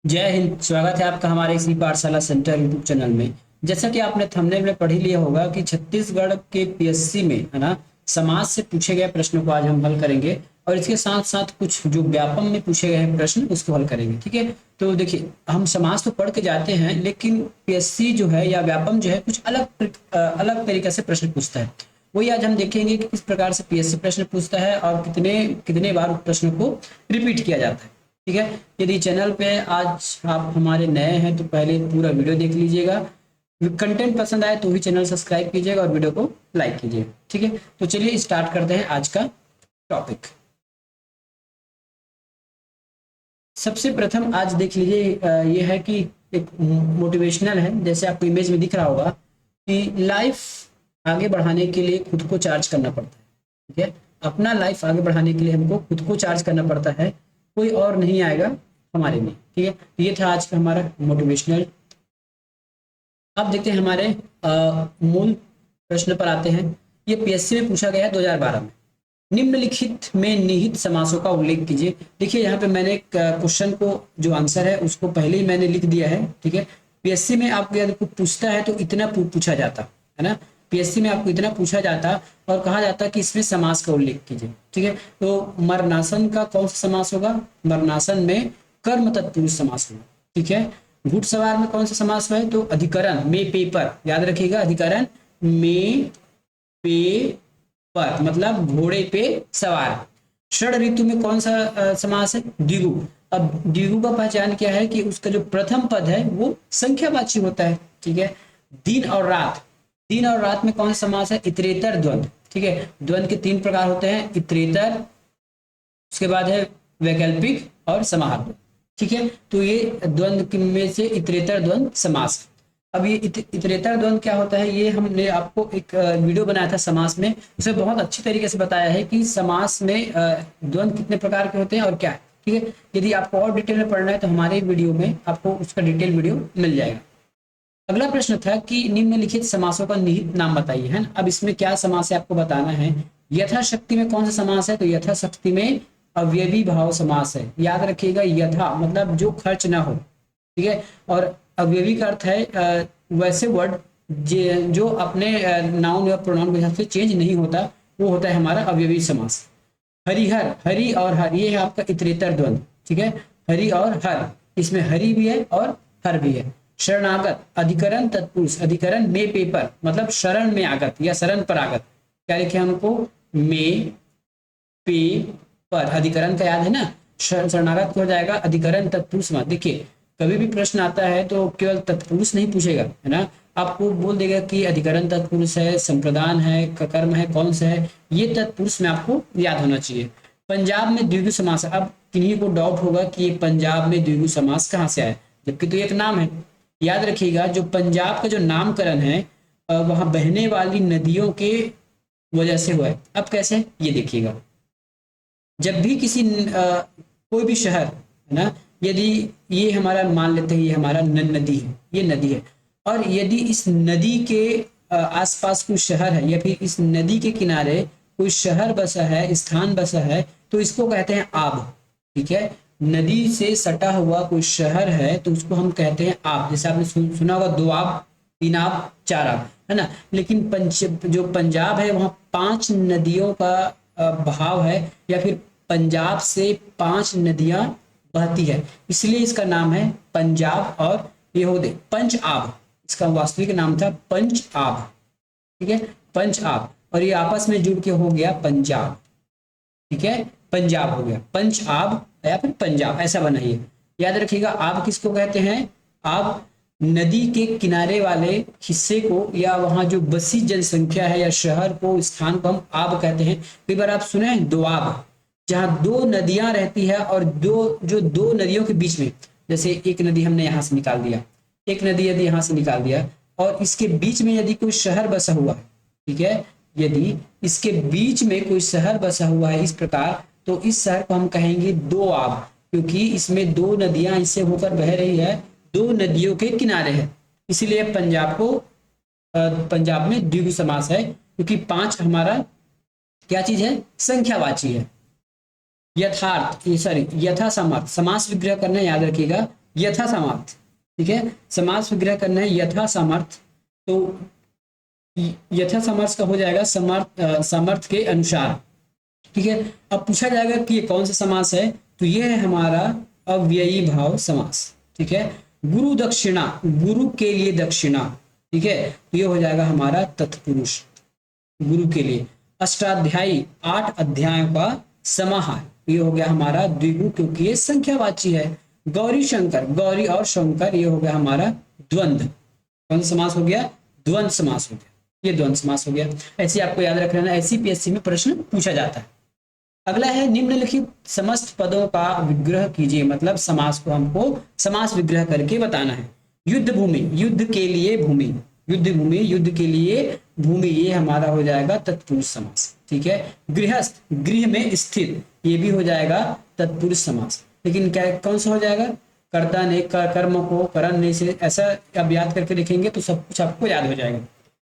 जय हिंद। स्वागत है आपका हमारे इसी पाठशाला सेंटर यूट्यूब चैनल में। जैसा कि आपने थंबनेल में पढ़ ही लिया होगा कि छत्तीसगढ़ के पीएससी में है ना, समाज से पूछे गए प्रश्नों को आज हम हल करेंगे और इसके साथ साथ कुछ जो व्यापम में पूछे गए हैं प्रश्न उसको हल करेंगे। ठीक है, तो देखिए हम समाज तो पढ़ के जाते हैं लेकिन पीएससी जो है या व्यापम जो है कुछ अलग तरीके से प्रश्न पूछता है। वही आज हम देखेंगे कि किस प्रकार से पीएससी प्रश्न पूछता है और कितने कितने बार उस प्रश्न को रिपीट किया जाता है। ठीक है, यदि चैनल पे आज आप हमारे नए हैं तो पहले पूरा वीडियो देख लीजिएगा। कंटेंट पसंद आए तो ही चैनल सब्सक्राइब कीजिएगा और वीडियो को लाइक कीजिएगा। ठीक है, तो चलिए स्टार्ट करते हैं आज का टॉपिक। सबसे प्रथम आज देख लीजिए, ये है कि एक मोटिवेशनल है, जैसे आपको इमेज में दिख रहा होगा कि लाइफ आगे बढ़ाने के लिए खुद को चार्ज करना पड़ता है। ठीक है, अपना लाइफ आगे बढ़ाने के लिए हमको खुद को चार्ज करना पड़ता है, कोई और नहीं आएगा हमारे लिए। ठीक है, तो ये था आज का हमारा मोटिवेशनल। अब देखते हैं हमारे मूल प्रश्न पर आते हैं। ये पीएससी में पूछा गया है 2012 में। निम्नलिखित में निहित समासों का उल्लेख कीजिए। देखिए यहाँ पे मैंने क्वेश्चन को जो आंसर है उसको पहले ही मैंने लिख दिया है। ठीक है, पीएससी में आपको यदि कुछ पूछता है तो इतना पूछा जाता है ना, पीएससी में आपको इतना पूछा जाता और कहा जाता कि इसमें समास का उल्लेख कीजिए। ठीक है, तो मरनासन का कौन सा समास होगा? मरनासन में कर्म तत्पुरुष समास होगा। ठीक है, घुड़सवार में कौन सा समास है? तो अधिकरण में पेपर, याद रखिएगा, अधिकरण में पे पर मतलब घोड़े पे सवार। षड ऋतु में कौन सा समास है? द्विगु। अब द्विगु का पहचान क्या है कि उसका जो प्रथम पद है वो संख्यावाची होता है। ठीक है, दिन और रात, दिन और रात में कौन सा समास है? इतरेतर द्वंद्व। ठीक है, द्वंद्व के तीन प्रकार होते हैं, इतरेतर, उसके बाद है वैकल्पिक और समाहार। ठीक है, तो ये द्वंद्व में से इतरेतर द्वंद्व समास। अब ये इतरेतर द्वंद्व क्या होता है, ये हमने आपको एक वीडियो बनाया था समास में, उसमें बहुत अच्छी तरीके से बताया है कि समास में द्वंद्व कितने प्रकार के होते हैं और क्या है। ठीक है, यदि आपको और डिटेल में पढ़ना है तो हमारे वीडियो में आपको उसका डिटेल वीडियो मिल जाएगा। अगला प्रश्न था कि निम्नलिखित समासों का निहित नाम बताइए, है ना। अब इसमें क्या समास है आपको बताना है। यथाशक्ति में कौन सा समास है? तो यथाशक्ति में अवयवी भाव समास है। याद रखिएगा, यथा मतलब जो खर्च ना हो। ठीक है, और अवयवी का अर्थ है वैसे वर्ड जो अपने नाउन या प्रोनाउन के हिसाब से चेंज नहीं होता, वो होता है हमारा अवयवी समास। हरिहर, हरि और हर, ये है आपका इतरेतर द्वंद्व। ठीक है, हरि और हर, इसमें हरि भी है और हर भी है। शरणागत, अधिकरण तत्पुरुष, अधिकरण में पेपर मतलब शरण में आगत या शरण पर आगत। क्या लिखे हमको? में पे पर, अधिकरण का याद है ना, शरणागत हो जाएगा अधिकरण तत्पुरुष। देखिए कभी भी प्रश्न आता है तो केवल तत्पुरुष नहीं पूछेगा, है ना, आपको बोल देगा कि अधिकरण तत्पुरुष है, संप्रदान है, कर्म है, कौन सा है, ये तत्पुरुष में आपको याद होना चाहिए। पंजाब में द्विगु समास, अब किन्हीं को डाउट होगा कि ये पंजाब में द्विगु समास कहाँ से आया, जबकि तो एक नाम है। याद रखिएगा, जो पंजाब का जो नामकरण है वहां बहने वाली नदियों के वजह से हुआ है। अब कैसे, ये देखिएगा, जब भी किसी कोई भी शहर है ना, यदि ये हमारा मान लेते हैं ये हमारा नदी है, ये नदी है, और यदि इस नदी के आसपास कोई शहर है या फिर इस नदी के किनारे कोई शहर बसा है, स्थान बसा है, तो इसको कहते हैं आब। ठीक है, नदी से सटा हुआ कोई शहर है तो उसको हम कहते हैं आब। जैसे आपने सुना होगा दो आब, तीन आब, चार आब, है ना। लेकिन जो पंजाब है वहां 5 नदियों का बहाव है, या फिर पंजाब से 5 नदियां बहती है, इसलिए इसका नाम है पंजाब। और ये हो दे पंच आब, इसका वास्तविक नाम था पंच आब। ठीक है, पंच आब, और ये आपस में जुड़ के हो गया पंजाब। ठीक है, पंजाब हो गया पंच आब या फिर पंजाब, ऐसा बना ये। याद रखिएगा, आब किसको कहते हैं? आब नदी के किनारे वाले हिस्से को या वहां जो बसी जनसंख्या है या शहर को, स्थान को हम आब कहते हैं। कई बार आप सुने हैं दोआब, जहां दो नदियां रहती है और दो नदियों के बीच में, जैसे एक नदी हमने यहां से निकाल दिया, एक नदी यदि यहां से निकाल दिया और इसके बीच में यदि कोई शहर बसा हुआ है, ठीक है, यदि इसके बीच में कोई शहर बसा हुआ है इस प्रकार, तो इस शहर को हम कहेंगे दो आब, क्योंकि इसमें दो नदियां इससे होकर बह रही है, दो नदियों के किनारे है, इसीलिए पंजाब को पंजाब में द्विगु समास है, क्योंकि 5 हमारा क्या चीज है? संख्यावाची है। यथार्थ, सॉरी, यथा समर्थ, समास विग्रह करना याद रखिएगा। यथा सामर्थ्य, ठीक है, समास विग्रह करना है यथा सामर्थ्य, तो यथा सामर्थ्य का हो जाएगा सामर्थ्य के अनुसार, ठीक है। अब पूछा जाएगा कि ये कौन सा समास है, तो ये है हमारा अव्ययी भाव समास, ठीक है। गुरु दक्षिणा, गुरु के लिए दक्षिणा, ठीक है, तो ये हो जाएगा हमारा तत्पुरुष, गुरु के लिए। अष्टाध्यायी, 8 अध्यायों का समाहार, ये हो गया हमारा द्विगु, क्योंकि ये संख्यावाची है। गौरी शंकर, गौरी और शंकर, ये हो गया हमारा द्वंद्व। कौन सा समास हो गया, द्वंद्व समास हो गया, ये द्वंद्व समास हो गया। ऐसे आपको याद रख लेना, ऐसी पीएससी में प्रश्न पूछा जाता है। अगला है निम्नलिखित समस्त पदों का विग्रह कीजिए, मतलब समास को हमको समास विग्रह करके बताना है। युद्ध भूमि, युद्ध के लिए भूमि, युद्ध भूमि, युद्ध के लिए भूमि, ये हमारा हो जाएगा तत्पुरुष समास, ठीक है। गृहस्थ, गृह में स्थित, ये भी हो जाएगा तत्पुरुष समास। लेकिन क्या कौन सा हो जाएगा, कर्ता ने कर्म को करण ने से, ऐसा अब याद करके लिखेंगे तो सब कुछ आपको याद हो जाएगा।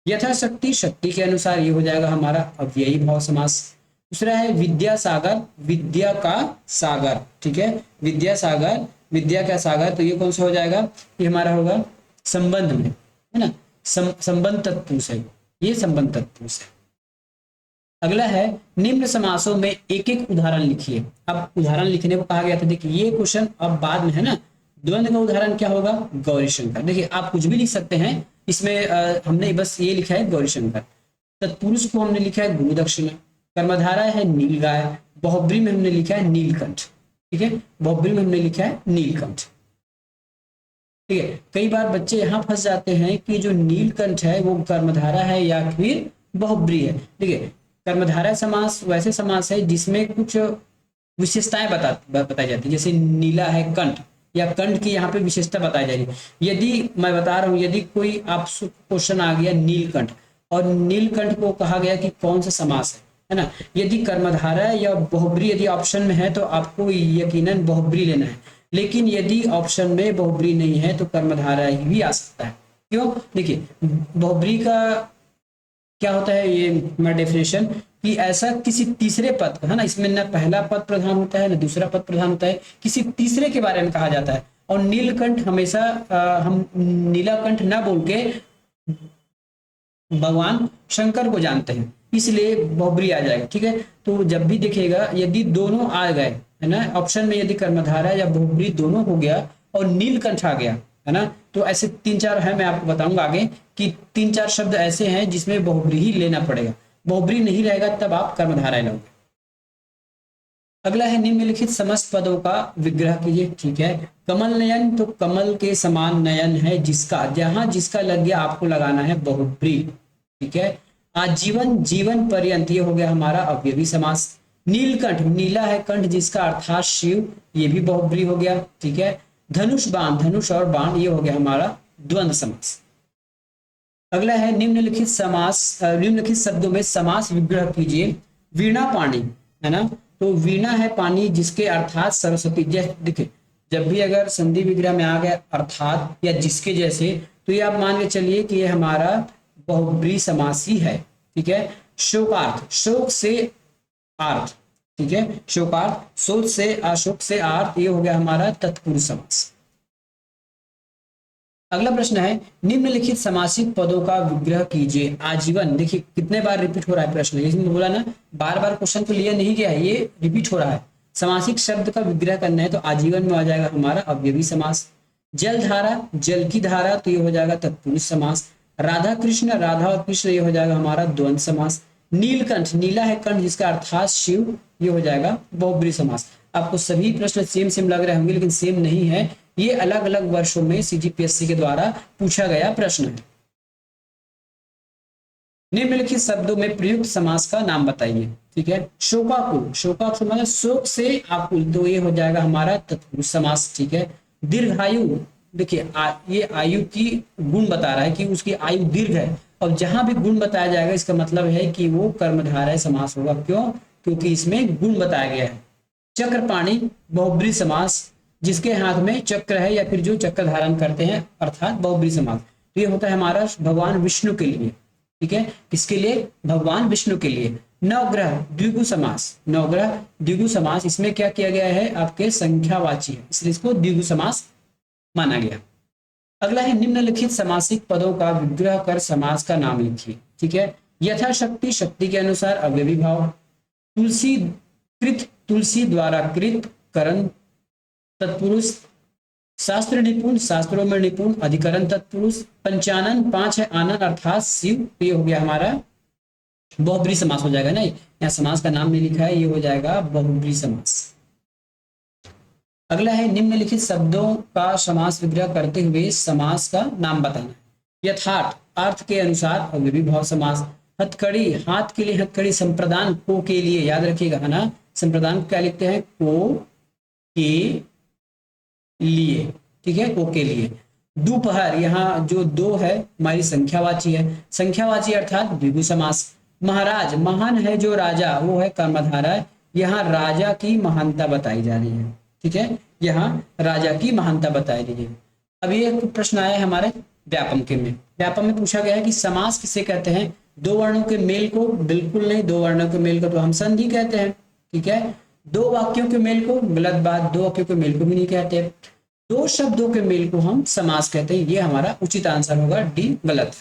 यथाशक्ति, शक्ति के अनुसार, ये हो जाएगा हमारा अव्ययी भाव समास। दूसरा है विद्या सागर, विद्या का सागर, ठीक है, विद्या सागर, विद्या का सागर, तो ये कौन सा हो जाएगा, ये हमारा होगा संबंध में, है ना, संबंध तत्पुरुष है, ये संबंध तत्पुरुष है। अगला है निम्न समासों में एक एक उदाहरण लिखिए। अब उदाहरण लिखने को कहा गया था, देखिए ये क्वेश्चन अब बाद में है ना। द्वंद्व का उदाहरण क्या होगा, गौरी शंकर, देखिए आप कुछ भी लिख सकते हैं इसमें, हमने बस ये लिखा है गौरी शंकर। तत्पुरुष को हमने लिखा है गुरु दक्षिणा, कर्मधारा है नीलगाय, बहुब्री में हमने लिखा है नीलकंठ, ठीक है, बहुब्री में हमने लिखा है नीलकंठ, ठीक है। कई बार बच्चे यहाँ फंस जाते हैं कि जो नीलकंठ है वो कर्मधारा है या फिर बहुब्री है। देखिए कर्मधारा समास वैसे समास है जिसमें कुछ विशेषताएं बताई जाती है, जैसे नीला है कंठ, या कंठ की यहाँ पे विशेषता बताई जा रही है। यदि मैं बता रहा हूँ, यदि कोई आप क्वेश्चन आ गया नीलकंठ, और नीलकंठ को कहा गया कि कौन सा समास है ना, यदि कर्मधारा या बहुब्री यदि ऑप्शन में है तो आपको यकीनन बहुब्री लेना है। लेकिन यदि ऑप्शन में बहुब्री नहीं है तो कर्मधारा ही भी आ सकता है। क्यों, देखिए बहुब्री का क्या होता है, ये मैं डेफिनेशन कि ऐसा किसी तीसरे पद, है ना, इसमें ना पहला पद प्रधान होता है ना दूसरा पद प्रधान होता है, किसी तीसरे के बारे में कहा जाता है। और नीलकंठ हमेशा हम नीलाकंठ ना बोल के भगवान शंकर को जानते हैं, इसलिए बहुब्री आ जाएगा, ठीक है। तो जब भी देखिएगा यदि दोनों आ गए, है ना, ऑप्शन में यदि कर्मधारा या बहुब्री दोनों हो गया और नीलकंठ आ गया, है ना, तो ऐसे 3-4 है, मैं आपको बताऊंगा आगे कि 3-4 शब्द ऐसे हैं जिसमें बहुब्री ही लेना पड़ेगा। बहुब्री नहीं रहेगा तब आप कर्मधारा लोगे। अगला है निम्नलिखित समस्त पदों का विग्रह कीजिए, ठीक है। कमल नयन, तो कमल के समान नयन है जिसका, जहां जिसका लग गया आपको लगाना है बहुब्री, ठीक है। आजीवन, जीवन पर्यंत, ये हो गया हमारा अव्ययी समास। नीलकंठ, नीला है कंठ जिसका अर्थात शिव, ये भी बहुब्री हो गया, ठीक है। धनुष बाण, धनुष और बाण, ये हो गया हमारा द्वंद्व समास। अगला है निम्नलिखित समास, निम्नलिखित शब्दों में समास विग्रह कीजिए। वीणा पानी, है ना, तो वीणा है पानी जिसके अर्थात सरस्वती। देखिए जब भी अगर संधि विग्रह में आ गया अर्थात या जिसके जैसे, तो ये आप मान के चलिए कि ये हमारा बहुब्री समास ही है, ठीक है। शोकार्थ, शोक से आर्थ, ठीक है, शोकार्थ, शोक से अशोक से आर्थ, ये हो गया हमारा तत्पुरुष समास। अगला प्रश्न है निम्नलिखित समासिक पदों का विग्रह कीजिए। आजीवन, देखिए कितने बार रिपीट हो रहा है प्रश्न, इसमें बोला ना बार बार क्वेश्चन को लिया नहीं गया है, ये रिपीट हो रहा है। समासिक शब्द का विग्रह करना है तो आजीवन में आ जाएगा हमारा अव्ययी समास। जलधारा, जल की धारा, तो ये हो जाएगा तत्पुरुष समास। राधा कृष्ण, राधा और कृष्ण, ये हो जाएगा हमारा द्वंद्व समास। नीलकंठ, नीला है कंठ जिसका अर्थात शिव, ये हो जाएगा बहुब्री समास। आपको सभी प्रश्न सेम लग रहे होंगे लेकिन सेम नहीं है, ये अलग अलग वर्षों में सीजीपीएससी के द्वारा पूछा गया प्रश्न है। निम्नलिखित शब्दों में प्रयुक्त समास का नाम बताइए, ठीक है। शोकाकुल, शोकाकुल मतलब शोक से आकुल, तो ये हो जाएगा हमारा तत्पुरुष समास, ठीक है। दीर्घायु, देखिए ये आयु की गुण बता रहा है कि उसकी आयु दीर्घ है, और जहां भी गुण बताया जाएगा इसका मतलब है कि वो कर्मधारय समास होगा। क्यों, क्योंकि इसमें गुण बताया गया है। चक्रपाणी, बहुब्री समास, जिसके हाथ में चक्र है या फिर जो चक्र धारण करते हैं अर्थात बहुब्री समास। तो ये होता है हमारा भगवान विष्णु के लिए, ठीक है, किसके लिए, भगवान विष्णु के लिए। नवग्रह, द्विगु समास, नवग्रह द्विगु समास, इसमें क्या किया गया है आपके संख्यावाची है, इसलिए इसको द्विगु समास माना गया। अगला है निम्नलिखित समासिक पदों का विग्रह कर समास का नाम लिखिए। ठीक है, यथाशक्ति, शक्ति के अनुसार, अव्ययी भाव, तुलसी कृत, तुलसी द्वारा कृत, करण तत्पुरुष, शास्त्र निपुण, शास्त्रों में निपुण, अधिकरण तत्पुरुष, पंचानन, पांच है आनंद अर्थात शिव। ये हो गया हमारा बहुब्रीहि समास हो जाएगा ना, यहाँ समास का नाम नहीं लिखा है, ये हो जाएगा बहुब्रीहि समास। अगला है निम्नलिखित शब्दों का समास विग्रह करते हुए समास का नाम बताना है। यथार्थ, अर्थ के अनुसार, अव्ययी भाव समास। हथकड़ी, हाथ के लिए हथकड़ी, संप्रदान को के लिए, याद रखिएगा है ना, संप्रदान क्या लिखते हैं, को के लिए। ठीक है, को के लिए। दोपहर, यहाँ जो दो है हमारी संख्यावाची है, संख्यावाची अर्थात द्विगु समास। महाराज, महान है जो राजा, वो है कर्मधारय, यहाँ राजा की महानता बताई जा रही है। ठीक है, यहाँ राजा की महानता बताई रही है। अब ये एक प्रश्न आया है हमारे व्यापम के में, व्यापम में पूछा गया है कि समास किसे कहते हैं, दो वर्णों के मेल को, बिल्कुल नहीं, दो वर्णों के मेल को तो हम संधि कहते हैं। ठीक है, दो वाक्यों के मेल को, गलत बात, दो वाक्यों के मेल को भी नहीं कहते, दो शब्दों के मेल को हम समास कहते हैं। ये हमारा उचित आंसर होगा डी, गलत।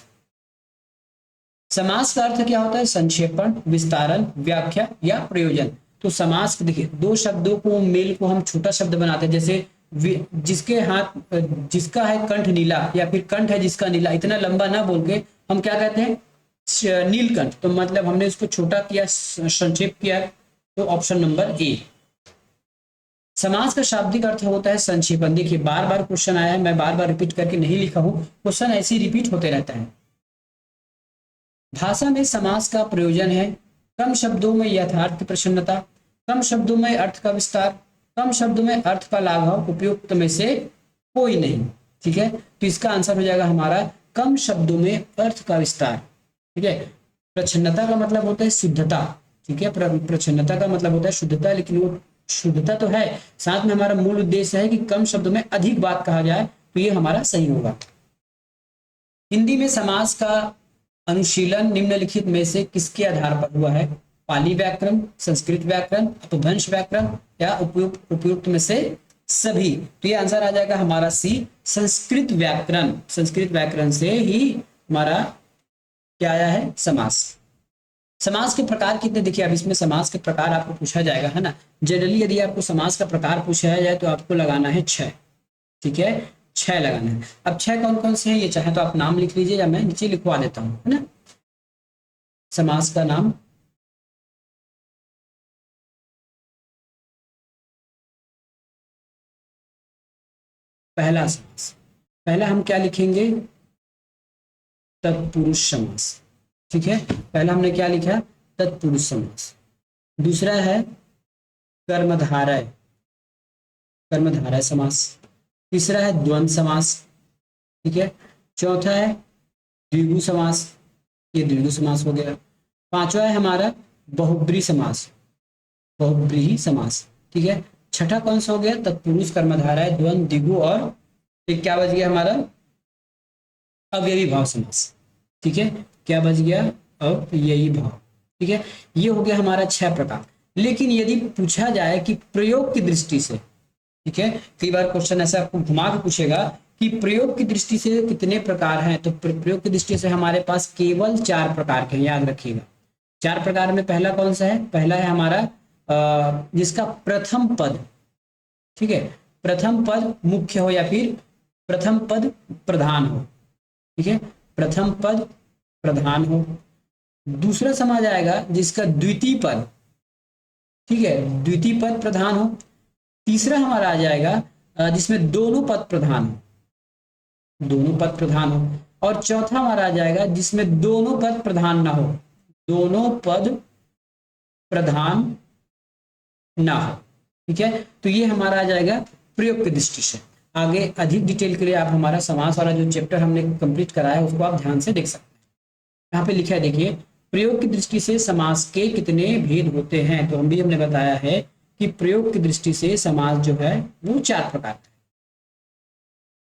समास का अर्थ क्या होता है, संक्षेपण, विस्तारण, व्याख्या या प्रयोजन। तो समास, देखिए दो शब्दों को मेल को हम छोटा शब्द बनाते हैं, जैसे जिसके हाथ, जिसका है कंठ नीला, या फिर कंठ है जिसका नीला, इतना लंबा ना बोल के हम क्या कहते हैं, नीलकंठ। तो मतलब हमने इसको छोटा किया, संक्षेप किया, तो ऑप्शन नंबर ए। समास का शाब्दिक अर्थ होता है संक्षेपण। देखिए बार बार क्वेश्चन आया है, मैं बार बार रिपीट करके नहीं लिखा हूं, क्वेश्चन ऐसे ही रिपीट होते रहता है। भाषा में समास का प्रयोजन है कम शब्दों में यथार्थ की प्रसन्नता, कम शब्दों में अर्थ का विस्तार, कम शब्दों में अर्थ का लाघव, उपयुक्त में से कोई नहीं। ठीक है, तो इसका आंसर हो जाएगा हमारा कम शब्दों में अर्थ का विस्तार। ठीक है, प्रच्छन्नता का मतलब होता है शुद्धता। ठीक है, प्रच्छन्नता का मतलब होता है शुद्धता, लेकिन वो शुद्धता तो है, साथ में हमारा मूल उद्देश्य है कि कम शब्दों में अधिक बात कहा जाए, तो ये हमारा सही होगा। हिंदी में समास का अनुशीलन निम्नलिखित में से किसके आधार पर हुआ है, पाली व्याकरण, संस्कृत व्याकरण, अपभ्रंश व्याकरण या उपयुक्त में से सभी। तो ये आंसर आ जाएगा हमारा सी, संस्कृत व्याकरण। संस्कृत व्याकरण से ही हमारा क्या आया है, समास। समास के प्रकार कितने, देखिए अब इसमें समास के प्रकार आपको पूछा जाएगा है ना। जनरली यदि आपको समास का प्रकार पूछा जाए तो आपको लगाना है 6। ठीक है, 6 लगाना है। अब 6 कौन कौन से हैं, ये चाहे तो आप नाम लिख लीजिए या मैं नीचे लिखवा देता हूं, है ना। समास का नाम, पहला समास, पहला हम क्या लिखेंगे, तत्पुरुष समास। ठीक है, पहला हमने क्या लिखा, तत्पुरुष समास। दूसरा है कर्मधारय, कर्मधारय समास। तीसरा है द्वंद्व समास। ठीक है, चौथा है द्विगु समास, ये द्विगु समास हो गया। पांचवा है हमारा बहुब्रीहि समास, बहुब्रीहि समास। ठीक है, छठा कौन सा हो गया, तत्पुरुष, कर्मधारय, द्वंद्व, द्विगु, और एक क्या बच गया हमारा, अव्ययी भाव समास। ठीक है, क्या बच गया, अव्ययी भाव। ठीक है, ये हो गया हमारा 6 प्रकार। लेकिन यदि पूछा जाए कि प्रयोग की दृष्टि से, ठीक है, कई बार क्वेश्चन ऐसा आपको घुमा के पूछेगा कि प्रयोग की दृष्टि से कितने प्रकार हैं, तो प्रयोग की दृष्टि से हमारे पास केवल 4 प्रकार के हैं, याद रखिएगा। 4 प्रकार में पहला कौन सा है, पहला है हमारा जिसका प्रथम पद, ठीक है, प्रथम पद मुख्य हो या फिर प्रथम पद प्रधान हो। ठीक है, प्रथम पद प्रधान हो। दूसरा समाज आएगा जिसका द्वितीय पद, ठीक है, द्वितीय पद प्रधान हो। तीसरा हमारा आ जाएगा जिसमें दोनों पद प्रधान हो, दोनों पद प्रधान हो। और चौथा हमारा आ जाएगा जिसमें दोनों पद प्रधान ना हो, दोनों पद प्रधान ना हो। ठीक है, तो ये हमारा आ जाएगा प्रयोग की दृष्टि से। आगे अधिक डिटेल के लिए आप हमारा समास वाला जो चैप्टर हमने कंप्लीट कराया है उसको आप ध्यान से देख सकते हैं। यहाँ पे लिखा है, देखिए, प्रयोग की दृष्टि से समास के कितने भेद होते हैं, तो हमने बताया है कि प्रयोग की दृष्टि से समास जो है वो 4 प्रकार का है।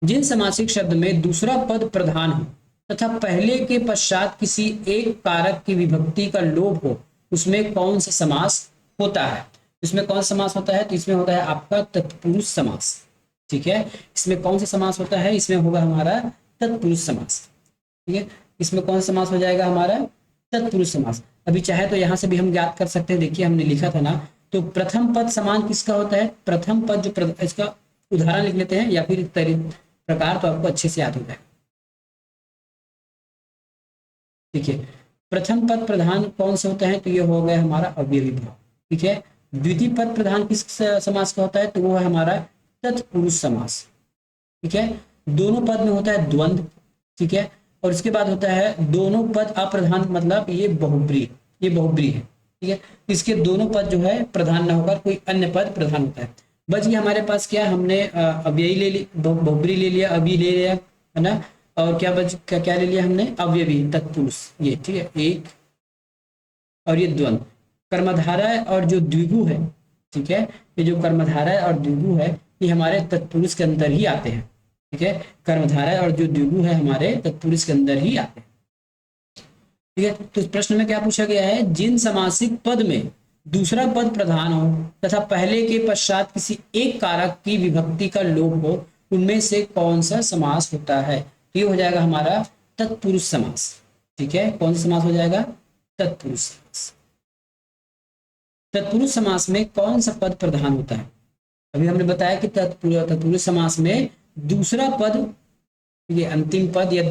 जिन समासिक शब्द में दूसरा पद प्रधान हो तथा पहले के पश्चात किसी एक कारक की विभक्ति का लोप हो, उसमें कौन सा समास होता है। इसमें कौन सा समास होता है, तो इसमें होता है आपका तत्पुरुष समास। ठीक है। इसमें कौन सा समास होता है, इसमें होगा हमारा तत्पुरुष समास। ठीक है, इसमें कौन सा समास हो जाएगा हमारा तत्पुरुष समास। अभी चाहे तो यहाँ से भी हम ज्ञात कर सकते हैं, देखिए हमने लिखा था ना, तो प्रथम पद समान किसका होता है, प्रथम पद जो इसका उदाहरण लिख लेते हैं या फिर प्रकार, तो आपको अच्छे से याद हो जाएगा। ठीक है, प्रथम पद प्रधान कौन सा होता है, तो ये हो गया हमारा अवयवी भाव। ठीक है, द्वितीय पद प्रधान किस समास का होता है, तो वो है हमारा तत्पुरुष समास। ठीक है, दोनों पद में होता है द्वंद्व। ठीक है, और इसके बाद होता है दोनों पद अप्रधान, मतलब ये बहुब्री, ये बहुब्री है। ठीक है, इसके दोनों पद जो है प्रधान न होकर कोई अन्य पद प्रधान होता है। बच गया हमारे पास क्या, हमने अव्ययी ले ली, बहुब्री ले लिया, अभी ले लिया है ना, और क्या बच क्या ले लिया हमने, अवयवी तत्पुरुष ये। ठीक है, एक और ये द्वंद्व, कर्मधारा और जो द्विगु है। ठीक है, ये जो कर्मधारा और द्विगु है ये हमारे तत्पुरुष के अंदर ही आते हैं। ठीक है, कर्मधारा और जो द्विगु है हमारे तत्पुरुष के अंदर ही आते हैं। ठीक है, तो इस प्रश्न में क्या पूछा गया है, जिन समासिक पद में दूसरा पद प्रधान हो तथा पहले के पश्चात किसी एक कारक की विभक्ति का लोप हो, उनमें से कौन सा समास होता है, तो ये हो जाएगा हमारा तत्पुरुष समास। ठीक है, कौन सा समास हो जाएगा, तत्पुरुष समास। तत्पुरुष समास में कौन सा पद प्रधान होता है, अभी हमने बताया कि तत्पुरुष समास में दूसरा पद, ये अंतिम पद या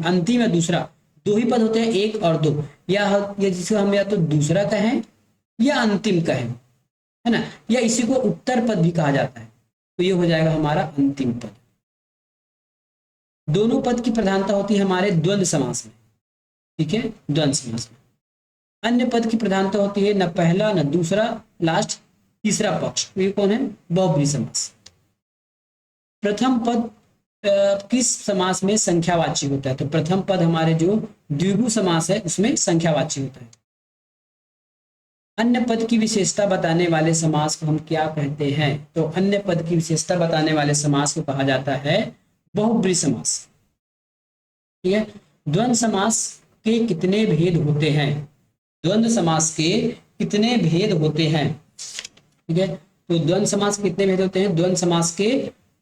अंतिम या दूसरा, दो ही पद होते हैं, एक और दो, या जिसको हम या तो दूसरा कहें या अंतिम कहें, है ना, या इसी को उत्तर पद भी कहा जाता है, तो ये हो जाएगा हमारा अंतिम पद। दोनों पद की प्रधानता होती है हमारे द्वंद्व समास में। ठीक है, द्वंद्व समास में अन्य पद की प्रधानता होती है न पहला न दूसरा, लास्ट तीसरा पक्ष, ये कौन है, बहुब्री समास। प्रथम पद किस समास में संख्यावाची होता है, तो प्रथम पद हमारे जो द्विगु समास है उसमें संख्यावाची होता है। अन्य पद की विशेषता बताने वाले समास को हम क्या कहते हैं, तो अन्य पद की विशेषता बताने वाले समास को कहा जाता है बहुब्री समास। ठीक है, द्वंद्व समास के कितने भेद होते हैं, द्वंद्व समास के कितने भेद होते हैं। ठीक है, तो द्वंद्व समास के कितने भेद होते हैं, द्वंद्व समास के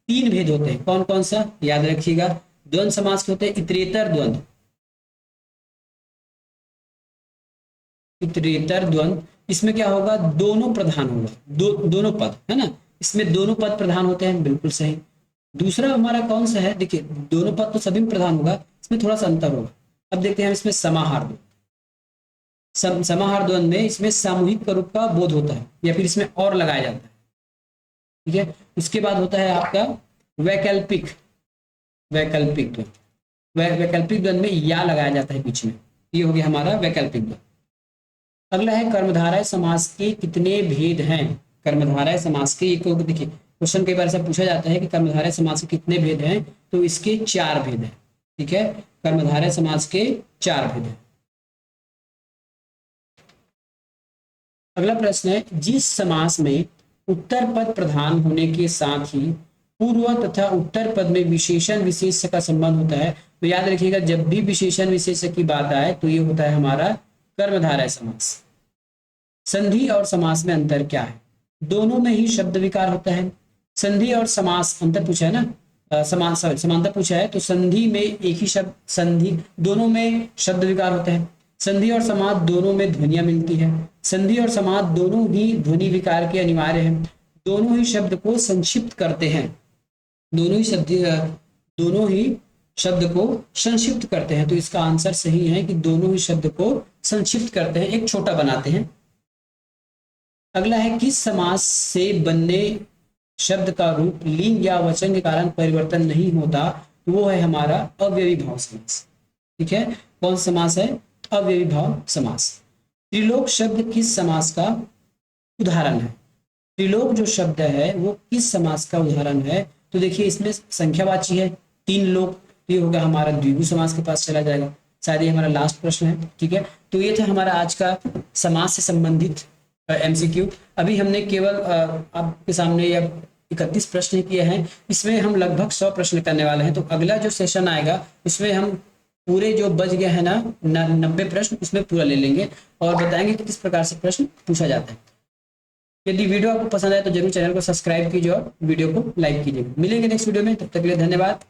3 भेद होते हैं। कौन कौन सा, याद रखिएगा, द्वंद्व समास के होते हैं इतरेतर द्वंद्व, इतरेतर द्वंद्व, इसमें क्या होगा, दोनों प्रधान होगा, दोनों पद, है ना, इसमें दोनों पद प्रधान होते हैं, बिल्कुल सही। दूसरा हमारा कौन सा है, देखिए दोनों पद तो सभी में प्रधान होगा, इसमें थोड़ा सा अंतर होगा। अब देखते हैं इसमें समाहार द्वंद्व, समाहार द्वंद्व में इसमें सामूहिक रूप का बोध होता है या फिर इसमें और लगाया जाता है। ठीक है, उसके बाद होता है आपका वैकल्पिक, वैकल्पिक द्वंद्व, वैकल्पिक द्वंद्व में या लगाया जाता है बीच में, ये हो गया हमारा वैकल्पिक द्वंद्व। अगला है कर्मधारय समास के कितने भेद हैं, कर्मधारय समास के, ये देखिए क्वेश्चन कई बार से पूछा जाता है कि कर्मधारय समास के कितने भेद हैं, तो इसके 4 भेद हैं। ठीक है, कर्मधारय समास के 4 भेद हैं। अगला प्रश्न है, जिस समास में उत्तर पद प्रधान होने के साथ ही पूर्व तथा उत्तर पद में विशेषण विशेष्य का संबंध होता है, तो याद रखिएगा जब भी विशेषण विशेष्य की बात आए तो ये होता है हमारा कर्मधारय समास। संधि और समास में अंतर क्या है, दोनों में ही शब्द विकार होता है। संधि और समास अंतर पूछा है ना, समांतर पूछा है, तो संधि में एक ही शब्द, संधि दोनों में शब्द विकार होता है। संधि और समास दोनों में ध्वनियां मिलती है, संधि और समास दोनों ही ध्वनि विकार के अनिवार्य हैं, दोनों ही शब्द को संक्षिप्त करते हैं, दोनों ही शब्द को संक्षिप्त करते हैं, तो इसका आंसर सही है कि दोनों ही शब्द को संक्षिप्त करते हैं, एक छोटा बनाते हैं। अगला है, किस समास से बनने शब्द का रूप लिंग या वचन के कारण परिवर्तन नहीं होता, तो वो है हमारा अव्ययी भाव समास। ठीक है, कौन समास है, अव्ययी भाव समास। त्रिलोक शब्द किस समास का उदाहरण है, त्रिलोक जो शब्द है वो किस समास का उदाहरण है, तो देखिए इसमें संख्यावाची है, 3 लोक, ये होगा हमारा द्विगु समास के पास चला जाएगा, शायद ये हमारा लास्ट प्रश्न है। ठीक है, तो ये था हमारा आज का समास से संबंधित एमसीक्यू। अभी हमने केवल आपके सामने या 31 प्रश्न किए हैं, इसमें हम लगभग 100 प्रश्न करने वाले हैं। तो अगला जो सेशन आएगा उसमें हम पूरे जो बच गए हैं ना 90 प्रश्न, उसमें पूरा ले लेंगे और बताएंगे कि किस प्रकार से प्रश्न पूछा जाता है। यदि वीडियो आपको पसंद आए तो जरूर चैनल को सब्सक्राइब कीजिए और वीडियो को लाइक कीजिए। मिलेंगे नेक्स्ट वीडियो में, तब तक के लिए धन्यवाद।